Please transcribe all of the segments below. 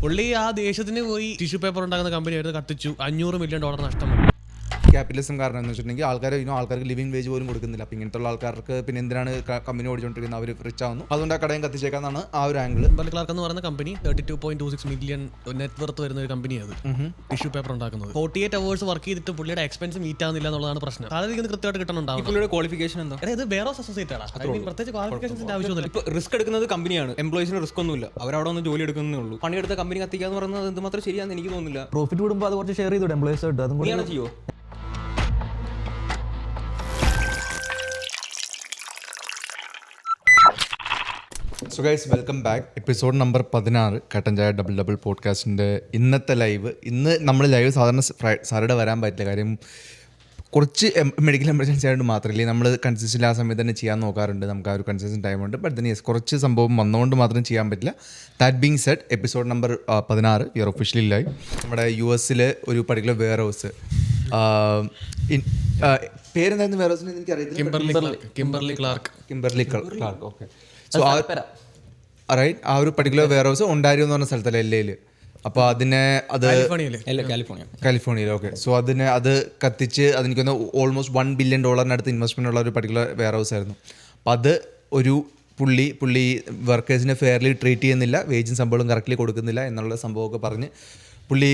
പുള്ളി ആ ദേശത്തിന് പോയി ടിഷ്യൂ പേപ്പർ ഉണ്ടാക്കുന്ന കമ്പനി ആയിട്ട് കത്തിച്ചു. $500 മില്യൺ നഷ്ടം വന്നു. ക്യാപിറ്റലിസം കാരണം എന്ന് വെച്ചിട്ടുണ്ടെങ്കിൽ ആൾക്കാർക്ക് ലിവിങ് വേജ് പോലും കൊടുക്കുന്നില്ല. അപ്പം ഇങ്ങനത്തെ ആൾക്കാർക്ക് പിന്നെ എന്തിനാണ് കമ്പനി ഓടിച്ചുകൊണ്ടിരിക്കുന്നത്, അവർ റിച്ച് ആവുന്നു, അതുകൊണ്ട് ആ കടയും കത്തിച്ചേക്കാന്നാണ് ആ ഒരു ആംഗിൾ. ക്ലാർക്ക് എന്ന് പറയുന്ന കമ്പനി 32.26 മില്യൺ നെറ്റ് വർത്ത് വരുന്ന ഒരു കമ്പനിയാണ് ടിഷ്യൂ പേപ്പർ ഉണ്ടാക്കുന്നത്. 48 hours വർക്ക് ചെയ്തിട്ട് പുള്ളിയുടെ എക്സ്പെൻസ് മീറ്റ് ആവുന്നില്ല എന്നുള്ളതാണ് പ്രശ്നം. സാലറി കൃത്യമായിട്ട് കിട്ടണുണ്ടാവും. പുള്ളിയുടെ ക്വാളിഫിക്കേഷൻ എന്താ? ഇത് വേറെ അസോസിയേറ്റ് ആണ്, പ്രത്യേകിച്ച് ക്വാളിഫിക്കേഷൻസിന്റെ ആവശ്യമൊന്നുമില്ല. ഇപ്പൊ റിസ്ക് എടുക്കുന്നത് കമ്പനിയാണ്, എംപ്ലോയീസിന് റിസ്ക് ഒന്നുമില്ല, അവരവിടെ ഒന്ന് ജോലി എടുക്കുന്നേ ഉള്ളൂ. പണിയെടുത്ത കമ്പനി കത്തിക്കുക എന്ന് പറയുന്നത് എന്തുമാത്രം ശരിയാണെന്ന് എനിക്ക് തോന്നുന്നില്ല. പ്രോഫിറ്റ് കൂടുമ്പോൾ അത് കുറച്ച് ഷെയർ ചെയ്തോട്ടെ എംപ്ലോയീസ് ആയിട്ട്, അതും കൂടി ചെയ്യോ? So guys, welcome back. Episode number 16 കട്ടൻ ചായ ഡബിൾ ഡബിൾ പോഡ്കാസ്റ്റിൻ്റെ ഇന്നത്തെ ലൈവ്. ഇന്ന് നമ്മൾ ലൈവ് സാധാരണ സാറ്റർഡേ വരാൻ പറ്റില്ല, കാര്യം കുറച്ച് മെഡിക്കൽ എമർജൻസി ആയതുകൊണ്ട് മാത്രമല്ലേ നമ്മൾ കൺസിസ്റ്റൻ്റ് ആ സമയത്ത് തന്നെ ചെയ്യാൻ നോക്കാറുണ്ട്. നമുക്ക് ആ ഒരു കൺസിസ്റ്റൻ്റ് ടൈമുണ്ട്. ബട്ട് ദെൻ യെസ്, കുറച്ച് സംഭവം വന്നുകൊണ്ട് മാത്രം ചെയ്യാൻ പറ്റില്ല. That being said, episode number 16 we are officially live. നമ്മുടെ US ഒരു പർട്ടിക്കുലർ വെയർ ഹൗസ്, പേരെന്തായിരുന്നു വെയർ ഹൗസിന് എനിക്ക് അറിയത്തില്ല, Kimberly Clark. Okay. So right, ആ ഒരു പർട്ടിക്കുലർ വെയർ ഹൗസ് ഒണ്ടാരിയോ എന്ന് പറഞ്ഞ സ്ഥലത്തല്ല, LA. അപ്പോൾ അത് കാലിഫോർണിയയിൽ. ഓക്കെ. സോ അത് കത്തിച്ച് അതെനിക്കൊന്ന് ഓൾമോസ്റ്റ് $1 ബില്യൺ ഇൻവെസ്റ്റ്മെൻ്റ് ഉള്ള ഒരു പർട്ടിക്കുലർ വെയർ ഹൗസ് ആയിരുന്നു. അപ്പോൾ അത് ഒരു പുള്ളി വർക്കേഴ്സിനെ ഫെയർലി ട്രീറ്റ് ചെയ്യുന്നില്ല, വേജും ശമ്പളവും കറക്റ്റ്ലി കൊടുക്കുന്നില്ല എന്നുള്ള സംഭവമൊക്കെ പറഞ്ഞ് പുള്ളി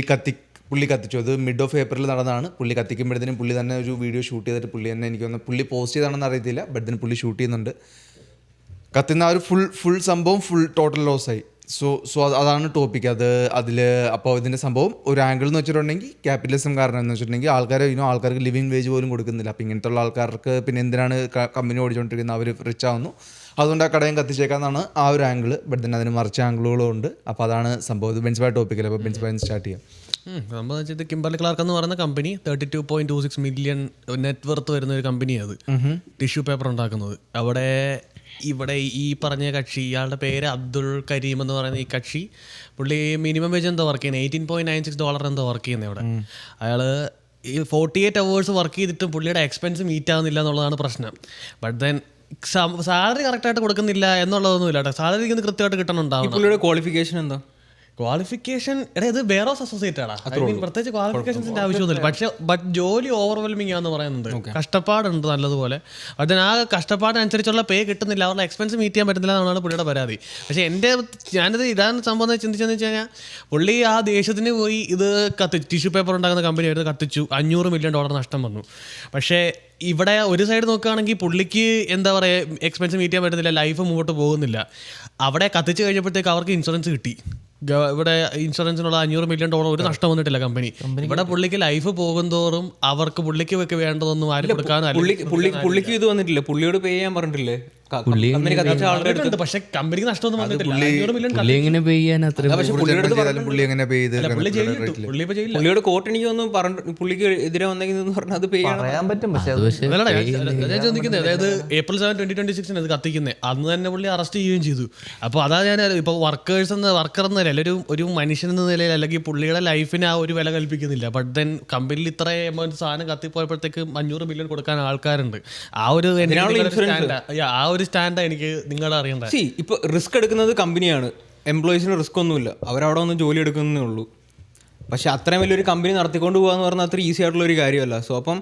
കത്തിച്ചു. അത് മിഡ് ഓഫ് ഏപ്രിൽ നടന്നതാണ്. പുള്ളി കത്തിക്കുമ്പോഴത്തേനും പുള്ളി തന്നെ ഒരു വീഡിയോ ഷൂട്ട് ചെയ്തിട്ട് പുള്ളി തന്നെ പുള്ളി പോസ്റ്റ് ചെയ്താണെന്ന് അറിയത്തില്ല, ബട്ട് then പുള്ളി ഷൂട്ട് ചെയ്യുന്നുണ്ട്. കത്തുന്ന ആ ഒരു ഫുൾ സംഭവം ടോട്ടൽ ലോസായി. സോ അതാണ് ടോപ്പിക്. അപ്പോൾ ഇതിൻ്റെ സംഭവം ഒരു ആംഗിൾ എന്ന് വെച്ചിട്ടുണ്ടെങ്കിൽ ക്യാപിറ്റലിസം കാരണം എന്ന് വെച്ചിട്ടുണ്ടെങ്കിൽ ആൾക്കാർക്ക് ലിവിങ് വേജ് പോലും കൊടുക്കുന്നില്ല. അപ്പോൾ ഇങ്ങനത്തെ ആൾക്കാർക്ക് പിന്നെ എന്തിനാണ് കമ്പനി ഓടിച്ചുകൊണ്ടിരിക്കുന്നത്, അവർ റിച്ച് ആവുന്നു, അതുകൊണ്ട് ആ കടയും കത്തിച്ചേക്കാന്നാണ് ആ ഒരു ആംഗിൾ. ബട്ട് then അതിന് മറിച്ച ആംഗിളുകളും ഉണ്ട്. അപ്പോൾ അതാണ് സംഭവം. ഇത് ബെൻസ് ബൈ ടോപ്പിക്കല്ല. അപ്പോൾ ബെൻസ് ബൈ സ്റ്റാർട്ട് ചെയ്യാം. സംഭവം വെച്ചാൽ കിംബർലി ക്ലാർക്ക് എന്ന് പറയുന്ന കമ്പനി 32.26 മില്യൺ നെറ്റ് വർത്ത് വരുന്ന ഒരു കമ്പനിയാണ് ടിഷ്യൂ പേപ്പർ ഉണ്ടാക്കുന്നത്. ഇവിടെ ഈ പറഞ്ഞ കക്ഷി, ഇയാളുടെ പേര് അബ്ദുൾ കരീം എന്ന് പറയുന്ന ഈ കക്ഷി, പുള്ളി മിനിമം വേജ് എന്തോ വർക്ക് ചെയ്യുന്നത് $18.96 എന്തോ വർക്ക് ചെയ്യുന്നത് ഇവിടെ. അയാൾ ഈ 48 hours വർക്ക് ചെയ്തിട്ട് പുള്ളിയുടെ എക്സ്പെൻസ് മീറ്റ് ആവുന്നില്ല എന്നുള്ളതാണ് പ്രശ്നം. ബട്ട് ദെൻ സാലറി കറക്റ്റായിട്ട് കൊടുക്കുന്നില്ല എന്നുള്ളതൊന്നുമില്ല കേട്ടോ. സാലറി കൃത്യമായിട്ട് കിട്ടണുണ്ടാവും. പുള്ളിയുടെ ക്വാളിഫിക്കേഷൻ എന്താ? ക്വാളിഫിക്കേഷൻ ഇത് വേറെ അസോസിയേറ്റ് ആണ്, പ്രത്യേകിച്ച് ക്വാളിഫിക്കേഷൻസിന്റെ ആവശ്യമൊന്നുമില്ല. ബട്ട് ജോലി ഓവർവെൽമിംഗ് ആണെന്ന് പറയുന്നുണ്ട്. കഷ്ടപ്പാടുണ്ട് നല്ലതുപോലെ. അതിന് ആ കഷ്ടപ്പാടിനനുസരിച്ചുള്ള പേ കിട്ടുന്നില്ല, അവരുടെ എക്സ്പെൻസ് മീറ്റ് ചെയ്യാൻ പറ്റുന്നില്ല എന്നാണ് പുള്ളിയുടെ പരാതി. പക്ഷേ ഞാനിത് ഇതാണ് സംഭവം ചിന്തിച്ചെന്ന് വെച്ച് കഴിഞ്ഞാൽ, പുള്ളി ആ ദേശത്തിന് പോയി ടിഷ്യൂ പേപ്പർ ഉണ്ടാക്കുന്ന കമ്പനി ആയിട്ട് കത്തിച്ചു. $500 മില്യൺ നഷ്ടം വന്നു. പക്ഷേ ഇവിടെ ഒരു സൈഡ് നോക്കുകയാണെങ്കിൽ പുള്ളിക്ക് എന്താ പറയുക, എക്സ്പെൻസ് മീറ്റ് ചെയ്യാൻ പറ്റുന്നില്ല, ലൈഫ് മുമ്പോട്ട് പോകുന്നില്ല. അവിടെ കത്തിച്ച് കഴിഞ്ഞപ്പോഴത്തേക്ക് അവർക്ക് ഇൻഷുറൻസ് കിട്ടി. ഇവിടെ ഇൻഷുറൻസിനുള്ള $500 മില്യൺ ഒരു നഷ്ടം വന്നിട്ടില്ല കമ്പനി. ഇവിടെ പുള്ളിക്ക് ലൈഫ് പോകുന്തോറും അവർക്ക് പുള്ളിക്ക് വേണ്ടതൊന്നും ആരും പുള്ളിക്ക് ഇത് വന്നിട്ടില്ല, പുള്ളിയോട് പേ ചെയ്യാൻ പറഞ്ഞിട്ടില്ലേ? പക്ഷെ കമ്പനിക്ക് നഷ്ടമൊന്നും വന്നിട്ടില്ല. പുള്ളിയോട് കോർട്ട് എനിക്ക് ഒന്ന് പറഞ്ഞു, പുള്ളിക്ക് എതിരെ വന്നെങ്കിൽ പറഞ്ഞാൽ അത് പേ ചെയ്യാൻ പറ്റും. ഞാൻ ചോദിക്കുന്നത്, അതായത് April 7, 2026 അത് കത്തിക്കുന്നത് അന്ന് തന്നെ പുള്ളി അറസ്റ്റ് ചെയ്യുകയും ചെയ്തു. അപ്പോൾ അതാ ഞാൻ ഇപ്പോൾ വർക്കർ എന്ന നിലയിൽ ഒരു മനുഷ്യൻ എന്ന നിലയിൽ അല്ലെങ്കിൽ പുള്ളിയുടെ ലൈഫിന് ആ ഒരു വില കൽപ്പിക്കുന്നില്ല. ബട്ട് ദെൻ കമ്പനിയിൽ ഇത്ര എമൗണ്ട് സാധനം കത്തിപ്പോയപ്പോഴത്തേക്ക് $500 മില്യൺ കൊടുക്കാൻ ആൾക്കാരുണ്ട്. ആ ഒരു സ്റ്റാൻഡാണ് എനിക്ക് നിങ്ങളെ അറിയേണ്ടത്. ഇപ്പോൾ റിസ്ക് എടുക്കുന്നത് കമ്പനിയാണ്, എംപ്ലോയീസിന് റിസ്ക് ഒന്നുമില്ല, അവരവിടെ ഒന്ന് ജോലി എടുക്കുന്നേ ഉള്ളൂ. പക്ഷെ അത്രയും വലിയൊരു കമ്പനി നടത്തിക്കൊണ്ട് പോകാന്ന് പറഞ്ഞാൽ അത്ര ഈസി ആയിട്ടുള്ള ഒരു കാര്യമല്ല. സോ അപ്പം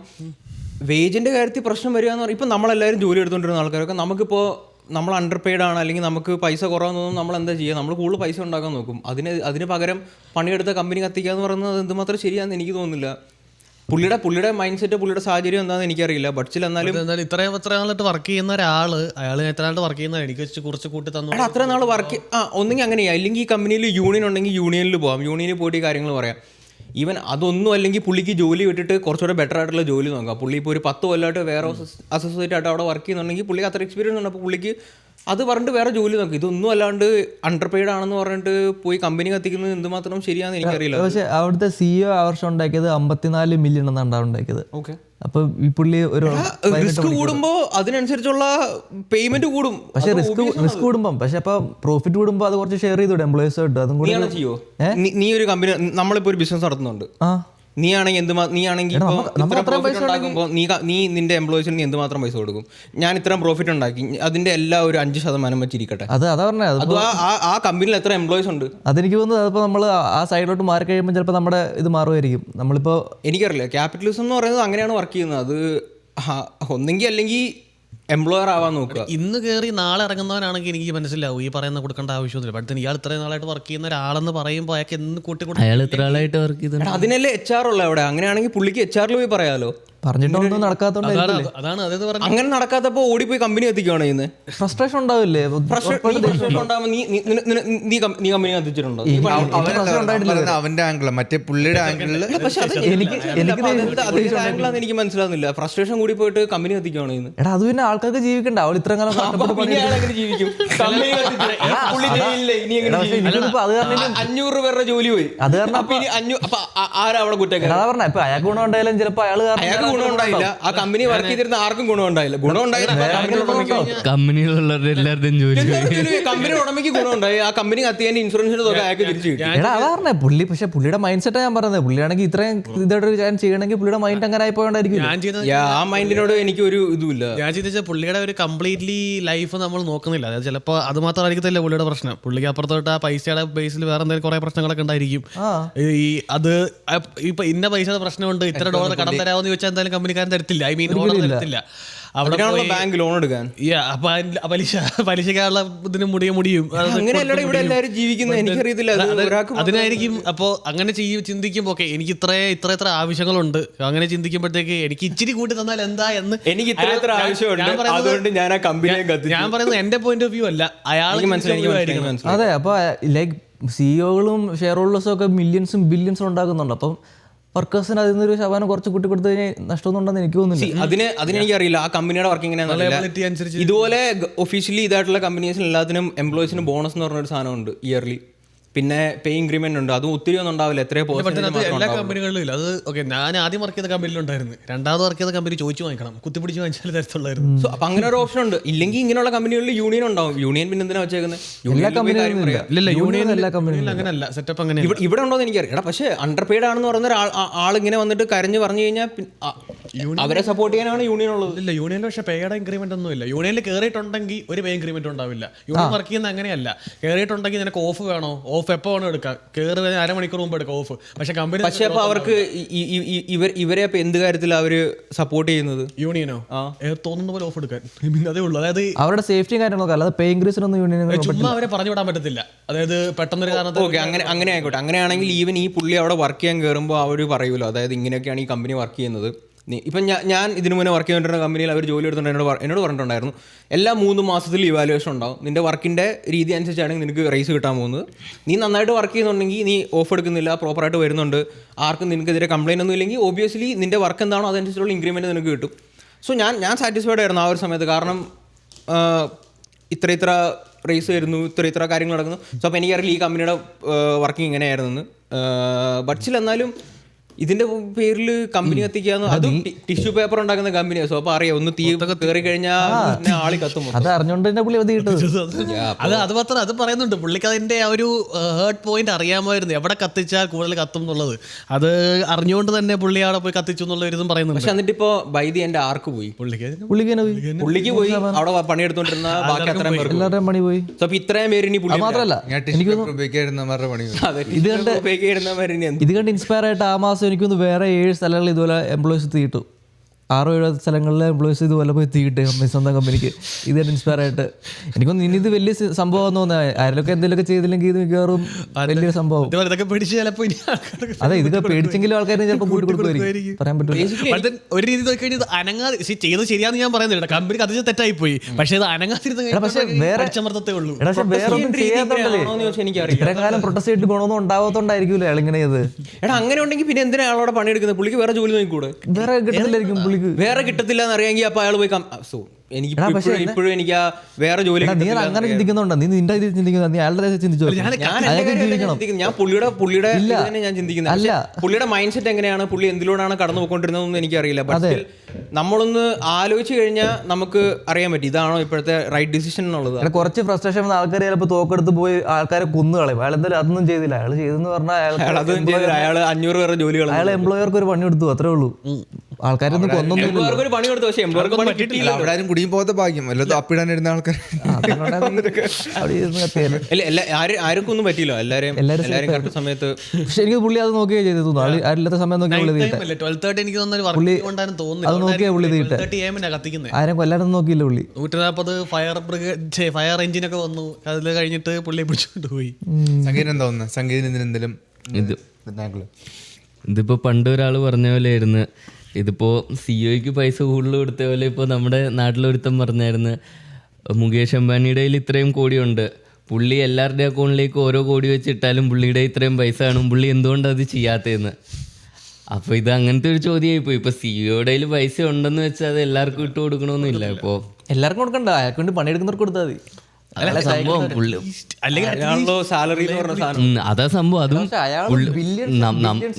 വേജിൻ്റെ കാര്യത്തിൽ പ്രശ്നം വരിക എന്ന് പറഞ്ഞാൽ, ഇപ്പം നമ്മളെല്ലാവരും ജോലി എടുത്തുകൊണ്ടിരുന്ന ആൾക്കാരൊക്കെ നമുക്കിപ്പോൾ നമ്മൾ അണ്ടർ പെയ്ഡ് ആണ് അല്ലെങ്കിൽ നമുക്ക് പൈസ കുറവെന്ന് തോന്നുന്നു, നമ്മൾ എന്താ ചെയ്യുക, നമ്മൾ കൂടുതൽ പൈസ ഉണ്ടാക്കാൻ നോക്കും. അതിന് പകരം പണിയെടുത്ത കമ്പനി കത്തിക്കുക എന്ന് പറയുന്നത് എന്തുമാത്രം ശരിയാണെന്ന് എനിക്ക് തോന്നുന്നില്ല. പുള്ളിയുടെ മൈൻഡ് സെറ്റ്, പുള്ളിയുടെ സാഹചര്യം എന്താണെന്ന് എനിക്കറിയില്ല. ബട്ട് എന്നാലും ഇത്രയും നാളായിട്ട് വർക്ക് ചെയ്യുന്ന അയാൾ എത്ര നാളായിട്ട് വർക്ക് ചെയ്യുന്ന എനിക്ക് കുറച്ച് കൂട്ടി തന്നു. അത്ര നാൾ വർക്ക് ഒന്നെങ്കിൽ അങ്ങനെയാ, അല്ലെങ്കിൽ ഈ കമ്പനിയിൽ യൂണിയൻ ഉണ്ടെങ്കിൽ യൂണിയനിൽ പോകാം, യൂണിയനിൽ പോയിട്ട് ഈ കാര്യങ്ങൾ പറയാം. ഈവൻ അതൊന്നും അല്ലെങ്കിൽ പുള്ളിക്ക് ജോലി വിട്ടിട്ട് കുറച്ചുകൂടെ ബെറ്റർ ആയിട്ടുള്ള ജോലി നോക്കാം. പുള്ളി ഇപ്പോൾ ഒരു 10 കൊല്ലമായിട്ട് വേറെ അസോസിയേറ്റ് ആയിട്ട് അവിടെ വർക്ക് ചെയ്യുന്നുണ്ടെങ്കിൽ പുള്ളിക്ക് അത്ര എക്സ്പീരിയൻസ് ഉണ്ട്. അപ്പോൾ പുള്ളിക്ക് അത് പറഞ്ഞിട്ട് വേറെ ജോലി നോക്കും. ഇതൊന്നും അല്ലാണ്ട് അണ്ടർ പെയ്ഡ് ആണെന്ന് പറഞ്ഞിട്ട് പോയി കമ്പനി കത്തിക്കുന്നത് എന്തുമാത്രം ശരിയാണെന്ന് എനിക്കറിയില്ല. പക്ഷേ അവിടുത്തെ CEO ആ വർഷം ഉണ്ടാക്കിയത് $54 മില്യൺ എന്നാണ് ഉണ്ടാക്കിയത്. ഓക്കെ. അപ്പൊ ഈ പുള്ളി ഒരു റിസ്ക് കൂടുമ്പോ അതിനനുസരിച്ചുള്ള പേയ്മെന്റ് കൂടും. പക്ഷെ റിസ്ക് കൂടുമ്പോ, പക്ഷെ അപ്പൊ പ്രോഫിറ്റ് കൂടുമ്പോ അത് കുറച്ച് ഷെയർ ചെയ്തൂടെ എംപ്ലോയീസ് ആയിട്ട്, അതും കൂടി ചെയ്യോ. നീ ഒരു കമ്പനി, നമ്മളിപ്പോ ഒരു ബിസിനസ് നടത്തുന്നുണ്ട്, നീ ആണെങ്കിൽ പ്രോഫിറ്റ് ഉണ്ടാക്കുമ്പോൾ നീ നിന്റെ എംപ്ലോയീസിന് നീ എന്തുമാത്രം പൈസ കൊടുക്കും? ഞാൻ ഇത്രയും പ്രോഫിറ്റ് ഉണ്ടാക്കി, അതിന്റെ എല്ലാം ഒരു 5% വെച്ചിരിക്കട്ടെ. അതാ പറഞ്ഞത്. അത് ആ കമ്പനിയിൽ എത്ര എംപ്ലോയീസ് ഉണ്ട്? അതെനിക്ക് തോന്നുന്നത് അതിപ്പോൾ നമ്മൾ ആ സൈഡിലോട്ട് മാറി കഴിയുമ്പോൾ ചിലപ്പോൾ നമ്മുടെ ഇത് മാറുമായിരിക്കും. നമ്മളിപ്പോൾ എനിക്കറിയില്ല, ക്യാപിറ്റലിസം എന്ന് പറയുന്നത് അങ്ങനെയാണ് വർക്ക് ചെയ്യുന്നത്. അത് ഒന്നെങ്കിൽ അല്ലെങ്കിൽ എംപ്ലോയർ ആവാൻ നോക്കുക. ഇന്ന് കയറി നാളെ ഇറങ്ങുന്നവനാണെങ്കിൽ എനിക്ക് മനസ്സിലാവും ഈ പറയുന്ന കൊടുക്കേണ്ട ആവശ്യമൊന്നുമില്ല. പക്ഷേ ഇയാൾ ഇത്രയും നാളായിട്ട് വർക്ക് ചെയ്യുന്ന ഒരാളെന്ന് പറയുമ്പോൾ അയാൾക്ക് എന്ന് അയാൾ ഇത്ര ആളായിട്ട് വർക്ക് ചെയ്ത് അതിനല്ലേ HR ഉള്ള അവിടെ. അങ്ങനെയാണെങ്കിൽ പുള്ളിക്ക് HR പോയി പറയാലോ. പറഞ്ഞിട്ടൊന്നും നടക്കാത്തോണ്ടായിരിക്കും. അതാണ് അതായത് പറഞ്ഞു. അങ്ങനെ നടക്കാത്തപ്പോൾ ഓടിപ്പോയി കമ്പനി എത്തിക്കുകയാണ് ചെയ്യുന്നത്. ഫ്രസ്ട്രേഷൻ ഉണ്ടാവില്ലേ? നീ കമ്പനി കത്തിച്ചിട്ടുണ്ടോ? അവന്റെ ആംഗിള്, മറ്റേ പുള്ളിയുടെ ആംഗിളില് എനിക്ക് മനസ്സിലാവുന്നില്ല. ഫ്രസ്ട്രേഷൻ കൂടി പോയിട്ട് കമ്പനി കത്തിക്കുകയാണ് ചെയ്യുന്നത്. എടാ അത് പിന്നെ ആൾക്കാർക്ക് ജീവിക്കണ്ട. അവൾ ഇത്രയും കാലം ജീവിക്കും. 500 പേരുടെ ജോലി പോയി. അത് കാരണം ആരാ അവിടെ കുറ്റക്കാരൻ? അതാ പറഞ്ഞ ഇപ്പൊ അയാൾക്ക് ഗുണം ഉണ്ടായാലും ചിലപ്പോൾ അയാൾക്ക് ഗുണം ഉണ്ടായില്ല. ആ കമ്പനി വർക്ക് ചെയ്തിരുന്ന ആർക്കും ഗുണം ഉണ്ടായില്ല. ഗുണം കമ്പനിയിലുള്ളവരുടെ എല്ലാവരുടെയും ജോലി കമ്പനി ഉടമയ്ക്ക് ഗുണം ഉണ്ടായി. ആ കമ്പനി കത്തിയതിന്റെ ഇൻഷുറൻസിന്റെ തുക അയാൾക്ക് തിരിച്ചു കിട്ടി. അതാ പറഞ്ഞ പുള്ളി. പക്ഷെ പുള്ളിയുടെ മൈൻഡ് സെറ്റാണ് ഞാൻ പറഞ്ഞത്. പുള്ളിയാണെങ്കിൽ ഇത്രയും ഇതായിട്ട് ഞാൻ ചെയ്യണമെങ്കിൽ പുള്ളിയുടെ മൈൻഡ് അങ്ങനെ ആയിപ്പോണ്ടായിരിക്കും. ആ മൈൻഡിനോട് എനിക്ക് ഒരു ഇതുമില്ല. ഞാൻ ചിന്തിച്ച പുള്ളിയുടെ ഒരു കംപ്ലീറ്റ്ലി ലൈഫ് നമ്മൾ നോക്കുന്നില്ല. അതായത് ചിലപ്പോൾ അത് മാത്രമായിരിക്കത്തില്ല പുള്ളിയുടെ പ്രശ്നം. പുള്ളിക്ക് അപ്പുറത്തോട്ട് ആ പൈസയുടെ ബേസിൽ വേറെ എന്തെങ്കിലും കുറെ പ്രശ്നങ്ങളൊക്കെ ഉണ്ടായിരിക്കും. ഈ അത് ഇപ്പൊ ഇന്ന പൈസയുടെ പ്രശ്നമുണ്ട്, ഇത്ര ഡോളർ കടം തരാമെന്ന് ചോദിച്ചാൽ എന്തായാലും കമ്പനിക്കാരൻ തരത്തില്ല. ഐ മീൻ തരത്തില്ല. അവിടെ ബാങ്ക് ലോൺ എടുക്കാൻ പലിശക്കാനുള്ള ഇതിന് മുടിയും അങ്ങനെയല്ല ഇവിടെ എല്ലാവരും ജീവിക്കുന്നത്. എനിക്കറിയത്തില്ല അതിനായിരിക്കും. അപ്പോൾ അങ്ങനെ ചിന്തിക്കുമ്പോൾ ഓക്കെ എനിക്ക് ഇത്ര ആവശ്യങ്ങളുണ്ട്. അങ്ങനെ ചിന്തിക്കുമ്പോഴത്തേക്ക് എനിക്ക് ഇച്ചിരി കൂട്ടി തന്നാൽ എന്താ എന്ന് എനിക്ക് ഇത്ര ആവശ്യമുണ്ട്, അതുകൊണ്ട് ഞാൻ ആ കമ്പനിയെ ഞാൻ പറയുന്നത് എന്റെ പോയിന്റ് ഓഫ് വ്യൂ അല്ല, അയാൾക്ക് മനസ്സിലായിരിക്കും. അതെ. അപ്പൊ ലൈക്ക് സിഇഒകളും ഷെയർ ഹോൾഡേഴ്സും ഒക്കെ മില്യൺസും ബില്യൺസും ഉണ്ടാക്കുന്നുണ്ട്. അപ്പം വർക്കേഴ്സിന് അതിൽ നിന്നൊരു ശതമാനം കുറച്ച് കൂട്ടി കൊടുത്തു കഴിഞ്ഞാൽ നഷ്ടമൊന്നും ഉണ്ടെന്ന് എനിക്ക് തോന്നുന്നില്ല. അതിനെനിക്കറിയില്ല ആ കമ്പനിയുടെ വർക്കിംഗ് എങ്ങനെയാണെന്ന്. ഇതുപോലെ ഒഫീഷ്യലി ഇതായിട്ടുള്ള കമ്പനീസിന് എല്ലാത്തിനും എംപ്ലോയീസിന് ബോണസ് എന്ന് പറഞ്ഞൊരു സാധനമുണ്ട് ഇയർലി. പിന്നെ പേ ഇൻക്രിമെന്റ് ഉണ്ട്. അതും ഒത്തിരി ഒന്നും ഉണ്ടാവില്ല. എത്രയോ എല്ലാ കമ്പനികളിലും ഇല്ല. അത് ഓക്കെ. ഞാൻ ആദ്യം വർക്ക് ചെയ്ത കമ്പനിയിലുണ്ടായിരുന്നു. രണ്ടാമത് വർക്ക് ചെയ്ത കമ്പനി ചോദിച്ചു വാങ്ങിക്കണം, കുത്തിപ്പിടിച്ച് വാങ്ങിച്ചാൽ തരത്തുള്ളായിരുന്നു. സോ അപ്പൊ അങ്ങനെ ഒരു ഓപ്ഷൻ ഉണ്ട്. ഇല്ലെങ്കിൽ ഇങ്ങനെയുള്ള കമ്പനികളിൽ യൂണിയൻ ഉണ്ടാവും. യൂണിയൻ പിന്നെ എന്തിനാ വെച്ചേക്കുന്നത്? അങ്ങനെയല്ല സെറ്റപ്പ്. അങ്ങനെ ഇവിടെ ഉണ്ടോ എന്ന് എനിക്കറിയാം. പക്ഷേ അണ്ടർ പെയ്ഡ് ആണെന്ന് പറഞ്ഞ ആളിങ്ങനെ വന്നിട്ട് കരഞ്ഞ് പറഞ്ഞു കഴിഞ്ഞാൽ അവരെ സപ്പോർട്ട് ചെയ്യാനാണ് യൂണിയൻ ഉള്ളത്. ഇല്ല യൂണിയനിൽ പക്ഷേ പേയുടെ ഇൻക്രിമെന്റ് ഒന്നും ഇല്ല. യൂണിയനിൽ കയറിയിട്ടുണ്ടെങ്കിൽ ഒരു പേ ഇൻക്രിമെന്റ് ഉണ്ടാവില്ല. യൂണിയൻ വർക്ക് ചെയ്യുന്ന അങ്ങനെയല്ല. കയറിയിട്ടുണ്ടെങ്കിൽ നിനക്ക് ഓഫ് വേണോ, ഓഫ് എപ്പോൾ വേണോ എടുക്കാം. കയറി 1/2 മണിക്കൂർ മുമ്പ് എടുക്കാം ഓഫ്. പക്ഷെ അപ്പൊ അവർക്ക് ഇവരെ എന്ത് കാര്യത്തിൽ അവര് സപ്പോർട്ട് ചെയ്യുന്നത്? യൂണിയനോ തോന്നുന്ന പോലെ ഓഫ് എടുക്കാൻ. അതേ ഉള്ളൂ. അതായത് അവരുടെ സേഫ്റ്റി കാര്യങ്ങളൊക്കെ അല്ലാതെ പേ ഇൻക്രീസിനൊന്നും യൂണിയൻ ചുമ്മാ അവരെ പറഞ്ഞു വിടാൻ പറ്റത്തില്ല. അതായത് പെട്ടെന്നൊരു കാരണത്തിൽ ഓക്കെ അങ്ങനെ ആയിക്കോട്ടെ. അങ്ങനെയാണെങ്കിൽ ഈവൻ ഈ പുള്ളി അവിടെ വർക്ക് ചെയ്യാൻ കയറുമ്പോൾ അവർ പറയുമല്ലോ, അതായത് ഇങ്ങനെയൊക്കെയാണ് ഈ കമ്പനി വർക്ക് ചെയ്യുന്നത്. ഇപ്പം ഞാൻ ഇതിനു മുന്നേ വർക്ക് ചെയ്തിട്ടുള്ള കമ്പനിയിൽ അവർ ജോലി എടുത്തിട്ട് എന്നോട് പറഞ്ഞിട്ടുണ്ടായിരുന്നു, എല്ലാ 3 മാസത്തിൽ ഇവാലുവേഷൻ ഉണ്ടാവും. നിന്റെ വർക്കിൻ്റെ രീതി അനുസരിച്ചാണെങ്കിൽ നിനക്ക് റൈസ് കിട്ടാൻ പോകുന്നത്. നീ നന്നായിട്ട് വർക്ക് ചെയ്യുന്നുണ്ടെങ്കിൽ നീ ഓഫ് എടുക്കുന്നില്ല, പ്രോപ്പറായിട്ട് വരുന്നുണ്ട്, ആർക്കും നിനക്കെതിരെ കംപ്ലയിൻ്റ് ഒന്നും ഇല്ലെങ്കിൽ ഒബ്വിയസ്ലി നിന്റെ വർക്ക് എന്താണോ അതനുസരിച്ചുള്ള ഇൻക്രിമെൻറ്റ് നിനക്ക് കിട്ടും. സോ ഞാൻ സാറ്റിസ്ഫൈഡ് ആയിരുന്നു ആ ഒരു സമയത്ത്. കാരണം ഇത്ര റേസ് വരുന്നു, ഇത്ര കാര്യങ്ങൾ നടക്കുന്നു. സോ അപ്പോൾ എനിക്കറിയില്ല ഈ കമ്പനിയുടെ വർക്കിംഗ് എങ്ങനെയായിരുന്നു. ബട്ട് സ്റ്റിൽ എന്നാലും ഇതിന്റെ പേരിൽ കമ്പനി കത്തിക്കാന്ന്, അതും ടിഷ്യൂ പേപ്പർ ഉണ്ടാക്കുന്ന കമ്പനിയാണ്. സോ അപ്പൊ അറിയാം, ഒന്ന് തീ കയറി കഴിഞ്ഞാൽ ആളി കത്തും. അത് അറിഞ്ഞോണ്ട് പുള്ളി അത് മാത്രം അത് പറയുന്നുണ്ട്. പുള്ളിക്ക് അതിന്റെ ആ ഒരു ഹേർട്ട് പോയിന്റ് അറിയാമായിരുന്നു, എവിടെ കത്തിച്ചാൽ കൂടുതൽ കത്തും എന്നുള്ളത്. അത് അറിഞ്ഞുകൊണ്ട് തന്നെ പുള്ളി അവിടെ പോയി കത്തിച്ചു എന്നുള്ള ഒരു ഇതും പറയുന്നുണ്ട്. പക്ഷെ എന്നിട്ട് ഇപ്പൊ വൈദ്യ എന്റെ ആർക്ക് പോയി, പുള്ളിക്ക് പോയി അവിടെ പണിയെടുത്തോണ്ടിരുന്ന ബാക്കി അത്രയും എല്ലാവരുടെയും പണി പോയി. സോ അപ്പൊ ഇത്രയും പേര് ഇനി മാത്രമല്ല ഇത് കണ്ട് ഇൻസ്പയർ ആയിട്ട് ആ മാസം എനിക്കൊന്ന് വേറെ 7 സ്ഥലങ്ങളിൽ ഇതുപോലെ എംപ്ലോയീസ് തീയിട്ടു. 6-7 സ്ഥലങ്ങളിലെ എംപ്ലോയീസ് ഇതുപോലെ പോയി തീയിട്ട് സ്വന്തം കമ്പനിക്ക്. ഇത് ഇൻസ്പയർ ആയിട്ട് എനിക്കൊന്ന് ഇനി ഇത് വലിയ സംഭവം തോന്നുന്നത്. ആരെങ്കിലൊക്കെ എന്തെങ്കിലുമൊക്കെ ചെയ്തില്ലെങ്കിൽ ഇത് മിക്കവാറും വലിയ സംഭവം. അതെ, ഇതൊക്കെ പേടിച്ചെങ്കിലും ആൾക്കാർ ചിലപ്പോൾ കൂട്ടി കൊടുക്കുമായിരിക്കും, പറയാൻ പറ്റില്ല. ഒരു രീതി നോക്കിക്കഴിഞ്ഞാൽ ഇത് അനങ്ങാതെ ചെയ്ത് ശരിയാന്ന് ഞാൻ പറയുന്നില്ല. കമ്പനി കത്തിച്ച് തെറ്റായി പോയി. പക്ഷെ ഇത് അനങ്ങാതിരുന്ന പക്ഷേ വേറെ അച്ചമർത്തത്തേ ഉള്ളൂ. വേറെ ഒന്നും ചെയ്യാത്തല്ലേ ഇത്രയും കാലം പ്രൊട്ടസ്റ്റ് ചെയ്തിട്ട് ഗുണമൊന്നും ഉണ്ടാവാത്തോണ്ടായിരിക്കുമല്ലോ അയാളിങ്ങനെ ചെയ്ത്. അങ്ങനെ ഉണ്ടെങ്കിൽ പിന്നെ എന്തിനാ ആളോടെ പണിയെടുക്കുന്നത്? പുള്ളിക്ക് വേറെ ജോലി നോക്കിക്കൂടെ? വേറെ കിട്ടത്തില്ലായിരിക്കും പുള്ളിക്ക്. വേറെ കിട്ടത്തില്ല എന്ന് അറിയാമെങ്കിൽ അപ്പൊ അയാൾ പോയി ഇപ്പോഴും എനിക്ക് ആ വേറെ ജോലി. നീ അങ്ങനെ ചിന്തിക്കുന്നുണ്ടോ? നീ നിന്റെ ഇതിൽ ചിന്തിക്കുന്ന, നീ അയാളുടെ ചിന്തിച്ചോ. ഞാൻ പുള്ളിയുടെ ഞാൻ ചിന്തിക്കുന്നത്. പുള്ളിയുടെ മൈൻഡ് സെറ്റ് എങ്ങനെയാണ്, പുള്ളി എന്തിലൂടെയാണ് കടന്നു പോയിക്കൊണ്ടിരുന്നതെന്ന് എനിക്കറിയില്ല. നമ്മളൊന്ന് ആലോചിച്ച് കഴിഞ്ഞാൽ നമുക്ക് അറിയാൻ പറ്റും ഇതാണോ ഇപ്പോഴത്തെ റൈറ്റ് ഡിസിഷൻ എന്നുള്ളത്. അയാൾ കുറച്ച് ഫ്രസ്ട്രേഷൻ വന്ന ആൾക്കാർ ചിലപ്പോൾ തോക്കെടുത്ത് പോയി ആൾക്കാരെ കൊന്നു കളയും. അയാൾ എന്തായാലും അതൊന്നും ചെയ്തില്ല. അയാൾ ചെയ്തെന്ന് പറഞ്ഞാൽ അയാൾ 500 പേരുടെ ജോലികൾ അയാൾ എംപ്ലോയർക്ക് ഒരു പണി കൊടുത്തു, അത്രേ ഉള്ളൂ. ആൾക്കാരൊന്നും കൊന്നൊന്നും എംപ്ലോയർക്ക് ഒരു പണി കൊടുത്തു, പക്ഷേ എംപ്ലോയർക്ക് പണി കിട്ടിയില്ല. അവിടെ ആരും കുടിയും പോകാത്ത ഭാഗ്യം വല്ലതും അപ്പിടാനിരുന്ന ആൾക്കാർ ആർക്കും ഒന്നും പറ്റിയില്ല. എല്ലാവരും കറക്റ്റ് സമയത്ത്. പക്ഷെ എനിക്ക് പുള്ളി അത് നോക്കിയേ ചെയ്തു തോന്നുന്നു. ആരില്ലാത്ത സമയം നോക്കിയാൽ പുള്ളി തീട്ടെ. 12:30 എനിക്ക് അത് നോക്കിയാ പുള്ളി തീട്ടെ. കത്തിക്കുന്നത് ആരും കൊല്ലാനൊന്നും നോക്കിയില്ല പുള്ളി. 140 ഫയർ എഞ്ചിനൊക്കെ വന്നു. അതിൽ കഴിഞ്ഞിട്ട് പുള്ളിയെ പിടിച്ചോണ്ട് പോയി. സംഗീതം എന്താ തോന്നുന്നത്? സംഗീതത്തിന് എന്തെങ്കിലും ഇതിപ്പോ പണ്ട് ഒരാൾ പറഞ്ഞ പോലെ ആയിരുന്നു, ഇതിപ്പോ സിഒക്ക് പൈസ കൂടുതൽ കൊടുത്ത പോലെ ഇപ്പോൾ നമ്മുടെ നാട്ടിലൊരുത്തം പറഞ്ഞായിരുന്നു, മുകേഷ് അംബാനിയുടെ കയ്യിൽ ഇത്രയും കോടിയുണ്ട്, പുള്ളി എല്ലാവരുടെ അക്കൗണ്ടിലേക്ക് ഓരോ കോടി വെച്ചിട്ടാലും പുള്ളിയുടെ ഇത്രയും പൈസ കാണും, പുള്ളി എന്തുകൊണ്ട് അത് ചെയ്യാത്തതെന്ന്. അപ്പോൾ ഇത് അങ്ങനത്തെ ഒരു ചോദ്യമായിപ്പോയി. ഇപ്പോൾ സിഒയുടെ കയ്യിൽ പൈസ ഉണ്ടെന്ന് വെച്ചാൽ അത് എല്ലാവർക്കും ഇട്ട് കൊടുക്കണമെന്നില്ല. ഇപ്പോൾ എല്ലാവർക്കും കൊടുക്കണ്ട, അയാൾക്ക് വേണ്ടി പണിയെടുക്കുന്നവർക്ക് കൊടുത്താൽ മതി. സംഭവം പുള്ളി സാലറി എന്ന് പറഞ്ഞ സാധനം അതാ സംഭവം. അതും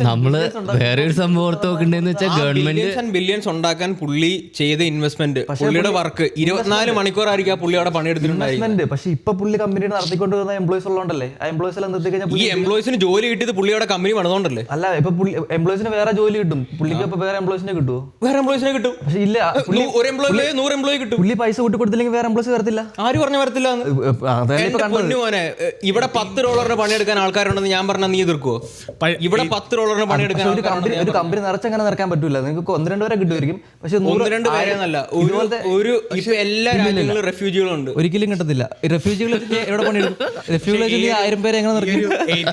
നമ്മള് വേറെ ഒരു സംഭവം ഓർത്ത് നോക്കണ്ടെന്ന് വെച്ചാൽ ഗവൺമെന്റ് ബില്യൺസ് ഉണ്ടാക്കാൻ പുള്ളി ചെയ്ത ഇൻവെസ്റ്റ്മെന്റ്, പുള്ളിയുടെ വർക്ക് 24 മണിക്കൂറായിരിക്കും പുള്ളി അവിടെ പണിയെടുത്തിട്ടുണ്ടായിരുന്നു. പക്ഷെ ഇപ്പൊ പുള്ളി കമ്പനി നടത്തിക്കൊണ്ട് പോകുന്ന എംപ്ലോയീസ് ഉള്ളതുകൊണ്ടല്ലേ ആ എംപ്ലോയീസ് എല്ലാം നിർത്തി കഴിഞ്ഞാൽ ഈ എംപ്ലോയീസിന് ജോലി കിട്ടിയത് പുള്ളിയുടെ കമ്പനി പണിതുകൊണ്ടല്ലേ? അല്ല, ഇപ്പൊ എംപ്ലോയീസിന് വേറെ ജോലി കിട്ടും, പുള്ളിക്ക് ഇപ്പൊ വേറെ എംപ്ലോയീസിനെ കിട്ടുമോ? വേറെ എംപ്ലോയീസിനെ കിട്ടും. പക്ഷെ ഇല്ല, ഒരു എംപ്ലോയി 100 എംപ്ലോയി കിട്ടും. പുള്ളി പൈസ കൂട്ടി കൊടുത്തില്ലെങ്കിൽ വേറെ എംപ്ലോയീസ് വരത്തില്ല. ആര് പറഞ്ഞു വരത്തില്ല? പൊന്നുമോനെ, ഇവിടെ $10 പണിയെടുക്കാൻ ആൾക്കാരുണ്ടെന്ന് ഞാൻ പറഞ്ഞാൽ നീ എതിർക്കുവോ? ഇവിടെ $10 പണിയെടുക്കാൻ ഒരു കമ്പനി നിറച്ചങ്ങനെ നിറക്കാൻ പറ്റൂല. നിങ്ങൾക്ക് 1-2 പേരെ കിട്ടുമായിരിക്കും, പക്ഷെ 1-2 പേരെന്നല്ല, ഒരു ഇപ്പൊ എല്ലാ രാജ്യങ്ങളിലും റെഫ്യൂജികളുണ്ട്. ഒരിക്കലും കിട്ടത്തില്ല. റെഫ്യൂജികൾ എവിടെ പണിയെടുക്കും? റെഫ്യൂജികൾ 1000 പേരെ എങ്ങനെ നിറയ്ക്കും?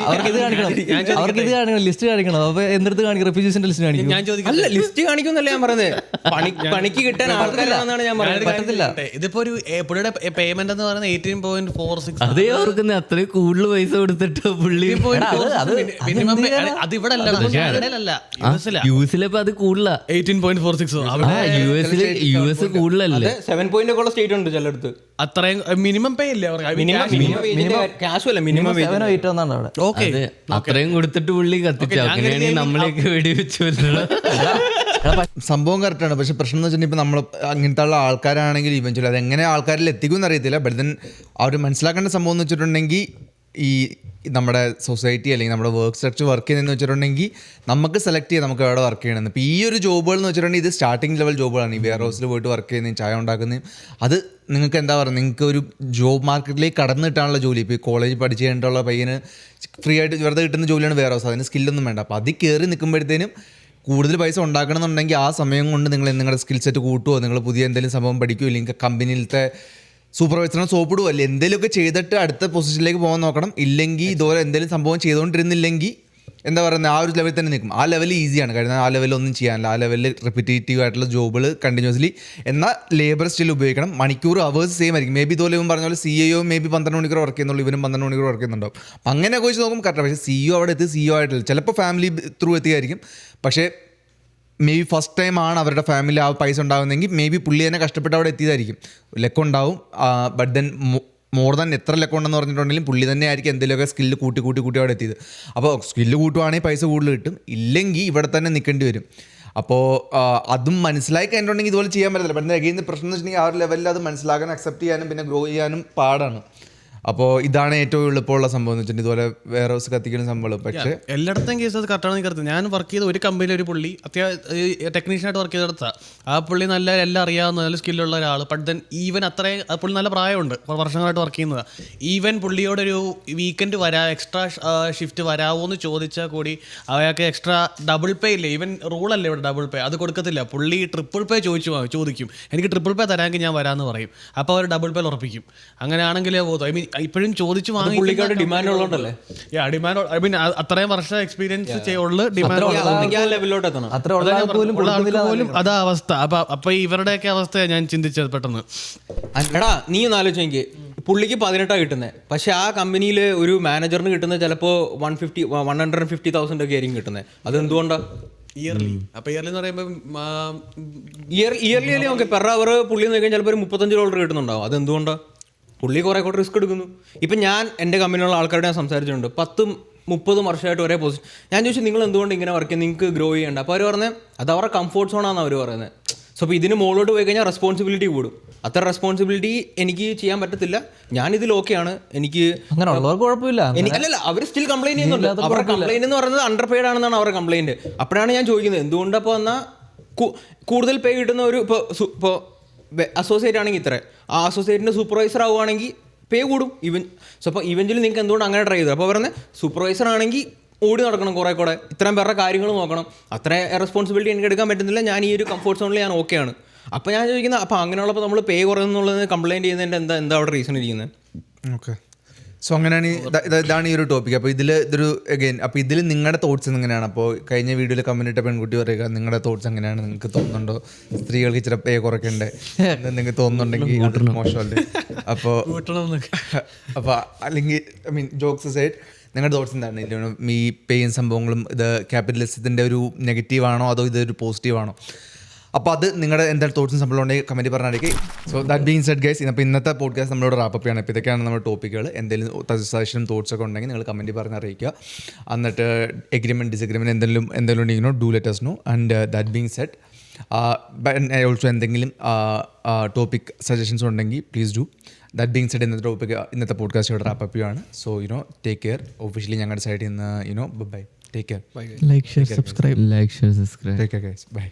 അവർക്ക് ഇത് കാണിക്കണം, ലിസ്റ്റ് കാണിക്കണം. അപ്പൊ എന്തെടുത്ത് കാണിക്കും? റെഫ്യൂജീസിന്റെ ലിസ്റ്റ് കാണിക്കും. ഞാൻ ചോദിക്കാം, അല്ല, ലിസ്റ്റ് കാണിക്കുന്നല്ല ഞാൻ പറയുന്നത്, പണിക്ക് കിട്ടാൻ ആൾക്കാരാണെന്നാണ് ഞാൻ പറയുന്നത്. പറ്റത്തില്ല. ഇതിപ്പോ ഒരു പുള്ളിയുടെ പേയ്മെന്റ് എന്ന് പറയുന്നത് 18.46. അതേ ഓർക്കുന്ന അത്രയും കൂടുതൽ പൈസ കൊടുത്തിട്ട് പുള്ളി മിനിമം അത് ഇവിടെ അല്ല, യുഎസിലിപ്പോ അത് കൂടുതലാ. 18.46. യുഎസ് കൂടുതലല്ലേ? 7 പോയിന്റ് ഒക്കെ ഉള്ള സ്റ്റേറ്റ് ഉണ്ട് ചിലടത്ത്. അത്രയും മിനിമം പേ ഇല്ലേ? ക്യാഷും അല്ല, മിനിമം വേജ്. 7 or 8 എന്നാണ് അവിടെ. ഓക്കെ, അത്രയും കൊടുത്തിട്ട് പുള്ളി കത്തിച്ചു. അങ്ങനെയാണെങ്കിൽ നമ്മളെയൊക്കെ വെടിവെച്ചു സംഭവം കറക്റ്റാണ്. പക്ഷെ പ്രശ്നം എന്ന് വെച്ചിട്ടുണ്ടെങ്കിൽ ഇപ്പം നമ്മൾ അങ്ങനത്തെ ഉള്ള ആൾക്കാരാണെങ്കിൽ ഇവൻച്വലി അത് എങ്ങനെ ആൾക്കാരിൽ എത്തിക്കുമെന്ന് അറിയത്തില്ല. ബട്ട് ദെൻ അവർ മനസ്സിലാക്കേണ്ട സംഭവം എന്ന് വെച്ചിട്ടുണ്ടെങ്കിൽ ഈ നമ്മുടെ സൊസൈറ്റി അല്ലെങ്കിൽ നമ്മുടെ വർക്ക് സ്ട്രക്ചർ വർക്ക് ചെയ്യുന്നതെന്ന് വെച്ചിട്ടുണ്ടെങ്കിൽ നമുക്ക് സെലക്ട് ചെയ്യാം നമുക്ക് എവിടെ വർക്ക് ചെയ്യണമെന്ന്. ഇപ്പോൾ ഈ ഒരു ജോബുകൾ എന്ന് വെച്ചിട്ടുണ്ടെങ്കിൽ ഇത് സ്റ്റാർട്ടിംഗ് ലെവൽ ജോബുകളാണ്. ഈ വെയർ ഹൗസിൽ പോയിട്ട് വർക്ക് ചെയ്യുന്നതും ചായ ഉണ്ടാക്കുന്നതും അത് നിങ്ങൾക്ക് എന്താ പറയുക, നിങ്ങൾക്ക് ഒരു ജോബ് മാർക്കറ്റിലേക്ക് കടന്നു കിട്ടാനുള്ള ജോലി. ഇപ്പോൾ ഈ കോളേജ് പഠിച്ച് കഴിഞ്ഞിട്ടുള്ള പയ്യന് ഫ്രീ ആയിട്ട് വെറുതെ കിട്ടുന്ന ജോലിയാണ് വെയർ ഹൗസ്. അതിന് സ്കില്ലൊന്നും വേണ്ട. അപ്പോൾ അതിൽ കയറി നിൽക്കുമ്പോഴത്തേനും കൂടുതൽ പൈസ ഉണ്ടാക്കണമെന്നുണ്ടെങ്കിൽ ആ സമയം കൊണ്ട് നിങ്ങൾ നിങ്ങളുടെ സ്കിൽ സെറ്റ് കൂട്ടുമോ, നിങ്ങൾ പുതിയ എന്തെങ്കിലും സംഭവം പഠിക്കുമോ, ഇല്ലെങ്കിൽ കമ്പനിയിലത്തെ സൂപ്പർവൈസറിനെ സോപ്പിടുമോ, അല്ലേ എന്തെങ്കിലുമൊക്കെ ചെയ്തിട്ട് അടുത്ത പൊസിഷനിലേക്ക് പോകാൻ നോക്കണം. ഇല്ലെങ്കിൽ ഇതുപോലെ എന്തെങ്കിലും സംഭവം ചെയ്തുകൊണ്ടിരുന്നില്ലെങ്കിൽ എന്താ പറയുന്നത് ആ ഒരു ലെവലിൽ തന്നെ നിൽക്കും. ആ ലെവൽ ഈസിയാണ്, കാരണം ആ ലെവലിൽ ഒന്നും ചെയ്യാനില്ല. ആ ലെവലിൽ റിപ്പീറ്റേറ്റീവ് ആയിട്ടുള്ള ജോബുകൾ കണ്ടിന്യൂസ്ലി എന്നാൽ ലേബർ സ്റ്റിൽ ഉപയോഗിക്കണം. മണിക്കൂർ അവേഴ്സ് സെയിം ആയിരിക്കും. മേ ബി ഇതുപോലെ ഇവൻ പറഞ്ഞ പോലെ CEO മേ ബി 12 മണിക്കൂർ വർക്ക് ചെയ്യുന്നുള്ളൂ, ഇവനും 12 മണിക്കൂർ വർക്ക് ചെയ്യുന്നുണ്ടാവും. അപ്പം അങ്ങനെയൊക്കെ വെച്ച് നോക്കുമ്പോൾ കറക്റ്റാണ്. പക്ഷേ CEO അവിടെ എത്തി CEO ആയിട്ടില്ല. ചിലപ്പോൾ ഫാമിലി ത്രൂ എത്തിയായിരിക്കും. പക്ഷേ മേ ബി ഫസ്റ്റ് ടൈം ആണ് അവരുടെ ഫാമിലി ആ പൈസ ഉണ്ടാകുന്നെങ്കിൽ മേ ബി പുള്ളി തന്നെ കഷ്ടപ്പെട്ട് അവിടെ എത്തിയതായിരിക്കും. ലക്കുണ്ടാവും. ബട്ട് ദെൻ മോർ ദാൻ എത്ര ലക്കുണ്ടെന്ന് പറഞ്ഞിട്ടുണ്ടെങ്കിലും പുള്ളി തന്നെ ആയിരിക്കും എന്തെങ്കിലുമൊക്കെ സ്കില്ല് കൂട്ടി അവിടെ എത്തിയത്. അപ്പോൾ സ്കില്ല് കൂട്ടുവാണെങ്കിൽ പൈസ കൂടുതൽ കിട്ടും, ഇല്ലെങ്കിൽ ഇവിടെ തന്നെ നിൽക്കേണ്ടി വരും. അപ്പോൾ അതും മനസ്സിലാക്കി കഴിഞ്ഞിട്ടുണ്ടെങ്കിൽ ഇതുപോലെ ചെയ്യാൻ പറ്റത്തില്ല. പക്ഷേ അഗെയിൻ പ്രശ്നം എന്ന് വെച്ചിട്ടുണ്ടെങ്കിൽ ആ ഒരു ലെവലിൽ അത് മനസ്സിലാക്കാൻ അക്സെപ്റ്റ് ചെയ്യാനും പിന്നെ ഗ്രോ ചെയ്യാനും പാടാണ്. അപ്പോൾ ഇതാണ് ഏറ്റവും എളുപ്പമുള്ള സംഭവം എന്ന് വെച്ചിട്ടുണ്ടെങ്കിൽ ഇതുപോലെ വെയർ ഹൗസ് കത്തിക്കുന്ന സംഭവം. പക്ഷേ എല്ലായിടത്തും കേസ് അത് കറക്റ്റാണ് കരുതുന്നത്. ഞാൻ വർക്ക് ചെയ്ത ഒരു കമ്പനിയിൽ ഒരു പുള്ളി അത്യാവശ്യം ടെക്നീഷ്യനായിട്ട് വർക്ക് ചെയ്തെടുത്താണ്. ആ പുള്ളി നല്ല എല്ലാം അറിയാവുന്ന നല്ല സ്കില്ലുള്ള ഒരാൾ. ബട്ട് ദെൻ ഈവൻ അത്രയും പുള്ളി നല്ല പ്രായമുണ്ട്, വർഷങ്ങളായിട്ട് വർക്ക് ചെയ്യുന്നതാണ്. ഈവൻ പുള്ളിയോടൊരു വീക്കെൻഡ് എക്സ്ട്രാ ഷിഫ്റ്റ് വരാമോ എന്ന് ചോദിച്ചാൽ കൂടി അയാൾക്ക് എക്സ്ട്രാ ഡബിൾ പേ ഇല്ല. ഈവൻ റൂളല്ലേ ഇവിടെ ഡബിൾ പേ, അത് കൊടുക്കത്തില്ല. പുള്ളി ട്രിപ്പിൾ പേ ചോദിക്കും. എനിക്ക് ട്രിപ്പിൾ പേ തരാമെങ്കിൽ ഞാൻ വരാമെന്ന് പറയും. അപ്പോൾ അവർ ഡബിൾ പേ ഉറപ്പിക്കും. അങ്ങനെയാണെങ്കിലേ പോകും. ഐ മീൻ ഇപ്പോഴും ചോദിച്ചു വാങ്ങി ഡിമാൻഡ് ഉള്ളതുകൊണ്ടല്ലേ? ഡിമാൻഡ് ഐ മീൻ അത്രയും വർഷം എക്സ്പീരിയൻസ് ഉള്ള ഡിമാൻഡ് പോലും അതാ അവസ്ഥ. അപ്പൊ ഇവരുടെയൊക്കെ അവസ്ഥയാണ് ഞാൻ ചിന്തിച്ചത് പെട്ടെന്ന്. എടാ നീ ഒന്ന് ആലോചിച്ച് പുള്ളിക്ക് 18 കിട്ടുന്നത്, പക്ഷെ ആ കമ്പനിയിൽ ഒരു മാനേജറിന് കിട്ടുന്നത് ചിലപ്പോൾ 150,000 ഒക്കെ ആയിരിക്കും കിട്ടുന്നത്. അതെന്തുകൊണ്ടാണ്? ഇയർലി. അപ്പൊ ഇയർലി എന്ന് പറയുമ്പോൾ ഇയർലി നമുക്ക് പെർ അവർ പുള്ളി നോക്കിയാൽ ചിലപ്പോൾ ഒരു $35 കിട്ടുന്നുണ്ടാവും. അതെന്തുകൊണ്ടാണ്? പുള്ളി കുറേ കൂടെ റിസ്ക് എടുക്കുന്നു. ഇപ്പം ഞാൻ എൻ്റെ കമ്പനിയിലുള്ള ആൾക്കാരോട് ഞാൻ സംസാരിച്ചിട്ടുണ്ട്. 10-30 വർഷമായിട്ട് ഒരേ പൊസിഷൻ. ഞാൻ ചോദിച്ചു നിങ്ങൾ എന്തുകൊണ്ട് ഇങ്ങനെ വർക്ക് ചെയ്യുന്നത്, നിങ്ങൾക്ക് ഗ്രോ ചെയ്യേണ്ട? അപ്പോൾ അവർ പറഞ്ഞത് അത് അവരുടെ കംഫോർട്ട് സോണാണെന്ന് അവർ പറയുന്നത്. സോ അപ്പോൾ ഇതിന് മുകളിലോട്ട് പോയി കഴിഞ്ഞാൽ റെസ്പോൺസിബിലിറ്റി കൂടും. അത്ര റെസ്പോൺസിബിലിറ്റി എനിക്ക് ചെയ്യാൻ പറ്റത്തില്ല. ഞാനിതിൽ ഓക്കെയാണ്. എനിക്ക് അങ്ങനെ ഉള്ളവർക്ക് കുഴപ്പമില്ല. അല്ലല്ല, അവർ സ്റ്റിൽ കംപ്ലൈൻറ്റ് ചെയ്യുന്നുണ്ട്. അവരുടെ കംപ്ലൈൻറ്റ് എന്ന് പറയുന്നത് അണ്ടർ പെയ്ഡ് ആണെന്നാണ് അവരുടെ കംപ്ലൈൻറ്റ്. അപ്പോഴാണ് ഞാൻ ചോദിക്കുന്നത് എന്തുകൊണ്ടപ്പോൾ എന്നാൽ കൂടുതൽ പേ കിട്ടുന്ന ഒരു ഇപ്പോൾ അസോസിയേറ്റ് ആണെങ്കിൽ ഇത്ര, ആ അസോസിയേറ്റിൻ്റെ സൂപ്പർവൈസർ ആവുകയാണെങ്കിൽ പേ കൂടും ഈവൻ. സോ അപ്പോൾ ഇവൻറ്റിൽ നിങ്ങൾക്ക് എന്തുകൊണ്ട് അങ്ങനെ ട്രൈ ചെയ്തത്? അപ്പോൾ പറയുന്നത് സൂപ്പർവൈസർ ആണെങ്കിൽ ഓടി നടക്കണം, കുറേ കൂടെ ഇത്രയും പേരുടെ കാര്യങ്ങൾ നോക്കണം. അത്ര റെസ്പോൺസിബിലിറ്റി എനിക്ക് എടുക്കാൻ പറ്റുന്നില്ല. ഞാൻ ഈ ഒരു കംഫോർട്ട് സോണിൽ ഞാൻ ഓക്കെയാണ്. അപ്പോൾ ഞാൻ ചോദിക്കുന്നത് അപ്പോൾ അങ്ങനെയുള്ളപ്പോൾ നമ്മൾ പേ കുറയുന്നുള്ളത് കംപ്ലയിൻറ്റ് ചെയ്യുന്നതിൻ്റെ എന്താ അവിടെ റീസൺ ഇരിക്കുന്നത്? ഓക്കെ, സോ അങ്ങനെയാണ് ഇതാണ് ഈ ഒരു ടോപ്പിക്. അപ്പോൾ ഇതൊരു അഗൈൻ അപ്പോൾ ഇതിൽ നിങ്ങളുടെ തോട്ട്സ് എങ്ങനെയാണ്? അപ്പോൾ കഴിഞ്ഞ വീഡിയോയിൽ കമന്റ് ഇട്ട പെൺകുട്ടി പറയുക നിങ്ങളുടെ തോട്ട്സ് എങ്ങനെയാണ്? നിങ്ങൾക്ക് തോന്നുന്നുണ്ടോ സ്ത്രീകൾക്ക് ഇച്ചിരി പേ കുറയ്ക്കണ്ടേ എന്ന് നിങ്ങൾക്ക് തോന്നുന്നുണ്ടെങ്കിൽ മോശമല്ലേ? അപ്പോൾ അല്ലെങ്കിൽ ഐ മീൻ ജോക്സ് സൈഡ് നിങ്ങളുടെ തോട്ട്സ് എന്താണ്? ഈ പേയും സംഭവങ്ങളും ഇത് ക്യാപിറ്റലിസത്തിൻ്റെ ഒരു നെഗറ്റീവാണോ അതോ ഇതൊരു പോസിറ്റീവാണോ? അപ്പോൾ അത് നിങ്ങളുടെ എന്തായാലും തോട്ട്സും സംഭവം ഉണ്ടെങ്കിൽ കമൻറ്റ് പറഞ്ഞാൽ. So that being said guys, അപ്പോൾ ഇന്നത്തെ പോഡ്കാസ്റ്റ് നമ്മളോട് റാപ്പപ്പ് ചെയ്യണം. ഇപ്പോൾ ഇതൊക്കെയാണ് നമ്മുടെ ടോപ്പിക്കുകൾ. എന്തെങ്കിലും സജഷനും തോട്ട്സൊക്കെ ഉണ്ടെങ്കിൽ നിങ്ങൾ കമൻറ്റ് പറഞ്ഞ് അറിയിക്കുക. എന്നിട്ട് എഗ്രിമെൻറ്റ് ഡിസഗ്രിമെൻറ്റ് എന്തെങ്കിലും ഉണ്ടെങ്കിലോ do let us know. And that being said also എന്തെങ്കിലും ടോപ്പിക് സജഷൻസ് ഉണ്ടെങ്കിൽ please do. That being said ഇന്നത്തെ പോഡ്കാസ്റ്റ് ഇവിടെ റാപ്പപ്പ് ചെയ്യുകയാണ്. So take care. ഒഫീഷ്യലി ഞങ്ങളുടെ സൈഡിൽ നിന്ന് bye. Take care. Like share subscribe. Like share subscribe. Take care guys. By.